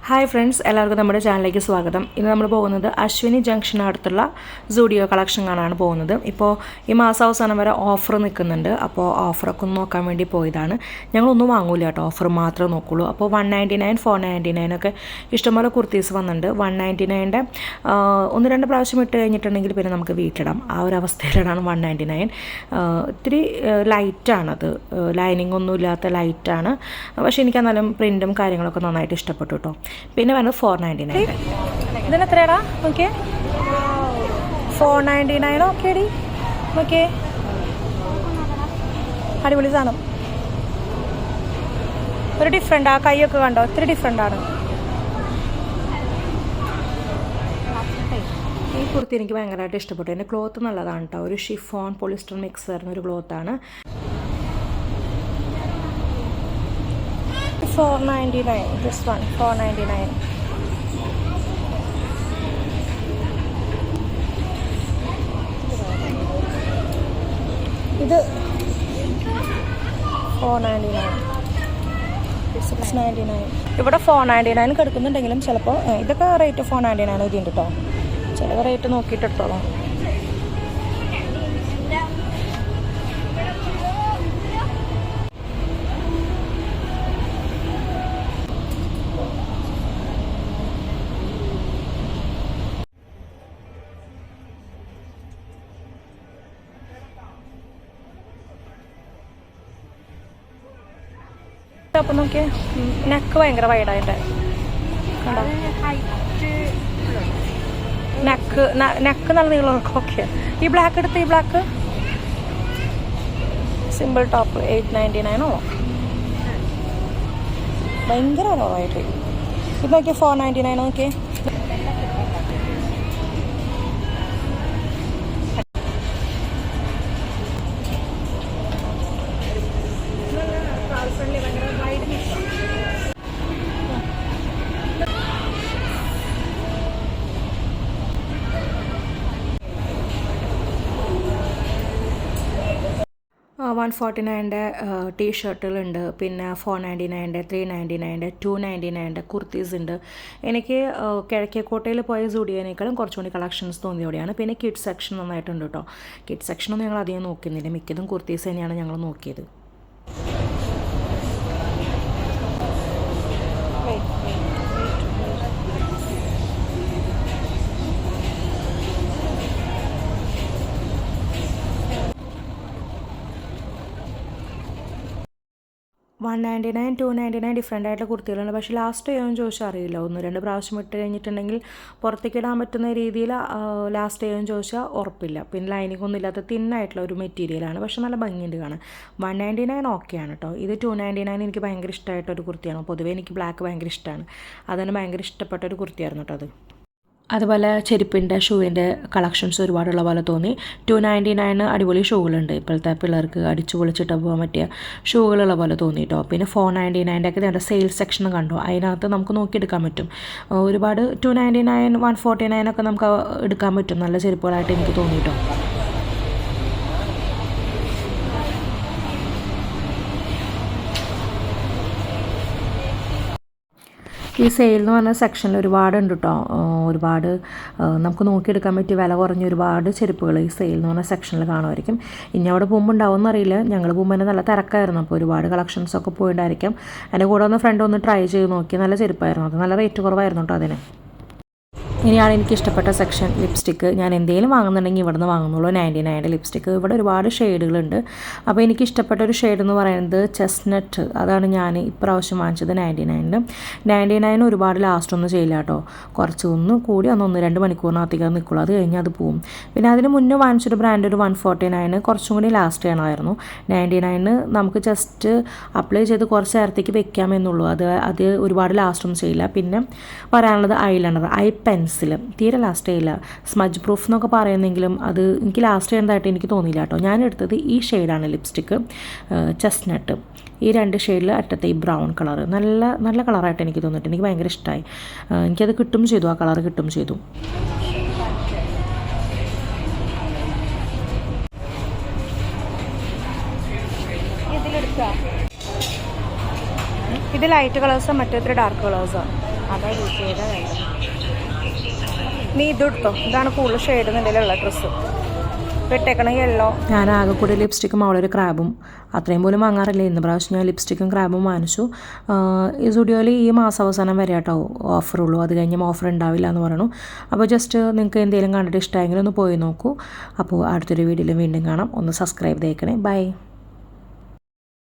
Hi friends, എല്ലാവർക്കും നമ്മുടെ ചാനലിലേക്ക് സ്വാഗതം. ഇന്ന് നമ്മൾ പോകുന്നത് അശ്വിനി ജംഗ്ഷനടുത്തുള്ള സൂഡിയോ കളക്ഷൻ കാണാനാണ് പോകുന്നത്. ഇപ്പോൾ ഈ മാസാവസാനം വരെ ഓഫർ നിൽക്കുന്നുണ്ട്. അപ്പോൾ ഓഫറൊക്കെ ഒന്ന് നോക്കാൻ വേണ്ടി പോയതാണ്. ഞങ്ങളൊന്നും വാങ്ങൂല കേട്ടോ, ഓഫർ മാത്രമേ നോക്കുള്ളൂ. അപ്പോൾ 199, 499 ഒക്കെ ഇഷ്ടംപോലെ കുർത്തീസ് വന്നിട്ടുണ്ട്. 199 ഒന്ന് രണ്ട് പ്രാവശ്യം ഇട്ട് കഴിഞ്ഞിട്ടുണ്ടെങ്കിൽ പിന്നെ നമുക്ക് വീട്ടിടാം. ആ ഒരു അവസ്ഥയിലാണ് 199. ഇത്തിരി ലൈറ്റാണത്, ലൈനിങ് ഒന്നും ഇല്ലാത്ത ലൈറ്റാണ്. പക്ഷേ എനിക്ക് എന്നാലും പ്രിൻറ്റും കാര്യങ്ങളൊക്കെ നന്നായിട്ട് ഇഷ്ടപ്പെട്ടു കേട്ടോ. പിന്നെ വരുന്നത് 499. ഇതിന് എത്രയാടാ? ഓക്കെ, 499. ഓക്കെ ഡി, ഓക്കെ, അടിപൊളി സാധനം. ഒരു ഡിഫറെൻ്റ്, ആ കൈയൊക്കെ കണ്ടോ, ഒത്തിരി ഡിഫറെൻ്റ് ആണ്. ഈ കുർത്തി എനിക്ക് ഭയങ്കരമായിട്ട് ഇഷ്ടപ്പെട്ടു. എൻ്റെ ക്ലോത്ത് നല്ലതാണ് കേട്ടോ. ഒരു ഷിഫോൺ പോളിസ്റ്റർ മിക്സ് വരുന്ന ഒരു ക്ലോത്താണ്. 499. This one 499. ഇത് 499. 699. ഇവിടെ 499 കിടക്കുന്നുണ്ടെങ്കിലും ചിലപ്പോൾ ഇതൊക്കെ റേറ്റ് 499 ഇതിൻ്റെ കേട്ടോ. ചില റേറ്റ് നോക്കിയിട്ട് എടുത്തോളാം. അപ്പം നോക്കിയേ, നെക്ക് ഭയങ്കര വൈഡായിട്ട് നെക്ക് നല്ല നീളമൊക്കെ. ഓക്കെ, ഈ ബ്ലാക്ക് എടുത്ത്, ഈ ബ്ലാക്ക് സിമ്പിൾ ടോപ്പ് 899 ഭയങ്കര കുറവായിട്ട്. ഇത് നോക്കിയ 499. ഓക്കെ, $149 ടീഷർട്ടുകളുണ്ട്. പിന്നെ 499, 399, 299 കുർത്തീസ് ഉണ്ട്. എനിക്ക് കിഴക്കേക്കോട്ടയിൽ പോയ സൂഡിയോനേക്കാളും കുറച്ചുകൂടി കളക്ഷൻസ് തോന്നിയോടെയാണ്. പിന്നെ കിഡ്സ് സെക്ഷൻ നന്നായിട്ടുണ്ട് കേട്ടോ. കിഡ്സ് സെക്ഷനൊന്നും ഞങ്ങൾ അധികം നോക്കുന്നില്ല, മിക്കതും കുർത്തീസ് തന്നെയാണ് ഞങ്ങൾ നോക്കിയത്. $199, $299 ഡിഫറെൻ്റ് ആയിട്ടുള്ള കുർത്തികളുണ്ട്. പക്ഷേ ലാസ്റ്റ് ചെയ്യുമെന്ന് ചോദിച്ചാൽ അറിയില്ല. ഒന്ന് രണ്ട് പ്രാവശ്യം ഇട്ട് കഴിഞ്ഞിട്ടുണ്ടെങ്കിൽ പുറത്തേക്ക് ഇടാൻ പറ്റുന്ന രീതിയിൽ ലാസ്റ്റ് ചെയ്യുമെന്ന് ചോദിച്ചാൽ ഉറപ്പില്ല. പിന്നെ ലൈനിങ് ഒന്നും ഇല്ലാത്ത തിന്നായിട്ടുള്ള ഒരു മെറ്റീരിയലാണ്. പക്ഷേ നല്ല ഭംഗിയുണ്ട് കാണാൻ. 199 ഓക്കെയാണ് കേട്ടോ. ഇത് 299 എനിക്ക് ഭയങ്കര ഇഷ്ടമായിട്ടൊരു കുർത്തിയാണ്. പൊതുവേ എനിക്ക് ബ്ലാക്ക് ഭയങ്കര ഇഷ്ടമാണ്. അതിന് ഭയങ്കര ഇഷ്ടപ്പെട്ട ഒരു കുർത്തിയായിരുന്നു കേട്ടോ അത്. അതുപോലെ ചെരുപ്പിൻ്റെ ഷൂവിൻ്റെ കളക്ഷൻസ് ഒരുപാടുള്ള പോലെ തോന്നി. 299 അടിപൊളി ഷൂകളുണ്ട്. ഇപ്പോഴത്തെ പിള്ളേർക്ക് അടിച്ചു പൊളിച്ചിട്ട് പോകാൻ പറ്റിയ ഷൂകളുള്ള പോലെ തോന്നി കേട്ടോ. പിന്നെ 499 ഒക്കെ ഇതിൻ്റെ സെയിൽസ് സെക്ഷൻ കണ്ടു. അതിനകത്ത് നമുക്ക് നോക്കിയെടുക്കാൻ പറ്റും. ഒരുപാട് 299, 149 ഒക്കെ നമുക്ക് എടുക്കാൻ പറ്റും. നല്ല ചെരുപ്പുകളായിട്ട് എനിക്ക് തോന്നി കേട്ടോ. ഈ സെയിൽ എന്ന് പറഞ്ഞ സെക്ഷനിൽ ഒരുപാടുണ്ട് കേട്ടോ. ഒരുപാട് നമുക്ക് നോക്കിയെടുക്കാൻ പറ്റിയ വില കുറഞ്ഞ ഒരുപാട് ചെരുപ്പുകൾ ഈ സെയിൽ എന്ന് പറഞ്ഞ സെക്ഷനിൽ കാണുമായിരിക്കും. ഇനി അവിടെ പോകുമ്പോൾ ഉണ്ടാവുമെന്ന് അറിയില്ല. ഞങ്ങൾ പോകുമ്പോൾ തന്നെ നല്ല തിരക്കായിരുന്നു. അപ്പോൾ ഒരുപാട് കളക്ഷൻസൊക്കെ പോയിട്ടുണ്ടായിരിക്കും. എൻ്റെ കൂടെ ഒന്ന് ഫ്രണ്ട് ഒന്ന് ട്രൈ ചെയ്ത് നോക്കി. നല്ല ചെരുപ്പായിരുന്നു. അത് നല്ല റേറ്റ് കുറവായിരുന്നു കേട്ടോ അതിന്. ഇനിയാണ് എനിക്ക് ഇഷ്ടപ്പെട്ട സെക്ഷൻ ലിപ്സ്റ്റിക്ക്. ഞാൻ എന്തെങ്കിലും വാങ്ങുന്നുണ്ടെങ്കിൽ ഇവിടെ നിന്ന് വാങ്ങുന്നുള്ളൂ. 99 ലിപ്സ്റ്റിക്ക്. ഇവിടെ ഒരുപാട് ഷെയ്ഡുകളുണ്ട്. അപ്പോൾ എനിക്ക് ഇഷ്ടപ്പെട്ട ഒരു ഷെയ്ഡ് എന്ന് പറയുന്നത് ചെസ്നട്ട്. അതാണ് ഞാൻ ഇപ്രാവശ്യം വാങ്ങിച്ചത് 99. ഒരുപാട് ലാസ്റ്റ് ഒന്നും ചെയ്യില്ല കേട്ടോ. കുറച്ച് ഒന്ന് കൂടി ഒന്ന് 2 മണിക്കൂറിനകത്തേക്ക് നിൽക്കുള്ളൂ. അത് കഴിഞ്ഞാൽ അത് പോവും. പിന്നെ അതിന് മുന്നേ വാങ്ങിച്ചൊരു ബ്രാൻഡ് ഒരു 149 കുറച്ചും കൂടി ലാസ്റ്റ് ചെയ്യണമായിരുന്നു. 99 നമുക്ക് ജസ്റ്റ് അപ്ലൈ ചെയ്ത് കുറച്ച് നേരത്തേക്ക് വെക്കാമെന്നുള്ളൂ. അത് ഒരുപാട് ലാസ്റ്റ് ഒന്നും ചെയ്യില്ല. പിന്നെ വരാനുള്ളത് ഐലൈനർ, ഐ പെൻസിൽ തീരെ ലാസ്റ്റ് ചെയ്യില്ല. സ്മജ് പ്രൂഫ് എന്നൊക്കെ പറയുന്നെങ്കിലും അത് എനിക്ക് ലാസ്റ്റ് ചെയ്യുന്നതായിട്ട് എനിക്ക് തോന്നിയില്ല കേട്ടോ. ഞാൻ എടുത്തത് ഈ ഷെയ്ഡാണ് ലിപ്സ്റ്റിക്ക്, ചെസ്നട്ട്. ഈ 2 ഷെയ്ഡിൽ അറ്റത്തെ ഈ ബ്രൗൺ കളർ നല്ല നല്ല കളറായിട്ട് എനിക്ക് തോന്നിയിട്ട് എനിക്ക് ഭയങ്കര ഇഷ്ടമായി. എനിക്കത് കിട്ടും ചെയ്തു, ആ കളർ കിട്ടും ചെയ്തു. ഇതിലെടുക്കുക. ഇത് ലൈറ്റ് കളേഴ്സാണ്, മറ്റേ ഡാർക്ക് കളേഴ്സാണ്. അതാ യൂസ് ചെയ്താൽ വേണ്ടത്. നീ ഇതെടുത്തോ, ഇതാണ് കൂടുതൽ ഷെയ്ഡ് നിലയിലുള്ള ഡ്രസ്സ്. ഇട്ടേക്കണ യെല്ലോ. ഞാൻ ആകെ കൂടി ലിപ്സ്റ്റിക്കും അവളൊരു ക്രാബും അത്രയും പോലും വാങ്ങാറില്ല. ഇന്ന് പ്രാവശ്യം ഞാൻ ലിപ്സ്റ്റിക്കും ക്രാബും വാങ്ങിച്ചു. ഈ സ്റ്റുഡിയോയിൽ ഈ മാസം അവസാനം വരെ കേട്ടോ ഓഫറുള്ളൂ, അത് കഴിഞ്ഞ് ഓഫർ ഉണ്ടാവില്ല എന്ന് പറയണു. അപ്പോൾ ജസ്റ്റ് നിങ്ങൾക്ക് എന്തെങ്കിലും കണ്ടിട്ട് ഇഷ്ടമായെങ്കിൽ ഒന്ന് പോയി നോക്കൂ. അപ്പോൾ അടുത്തൊരു വീഡിയോയിൽ വീണ്ടും കാണാം. ഒന്ന് സബ്സ്ക്രൈബ് ചെയ്തേക്കണേ. ബൈ.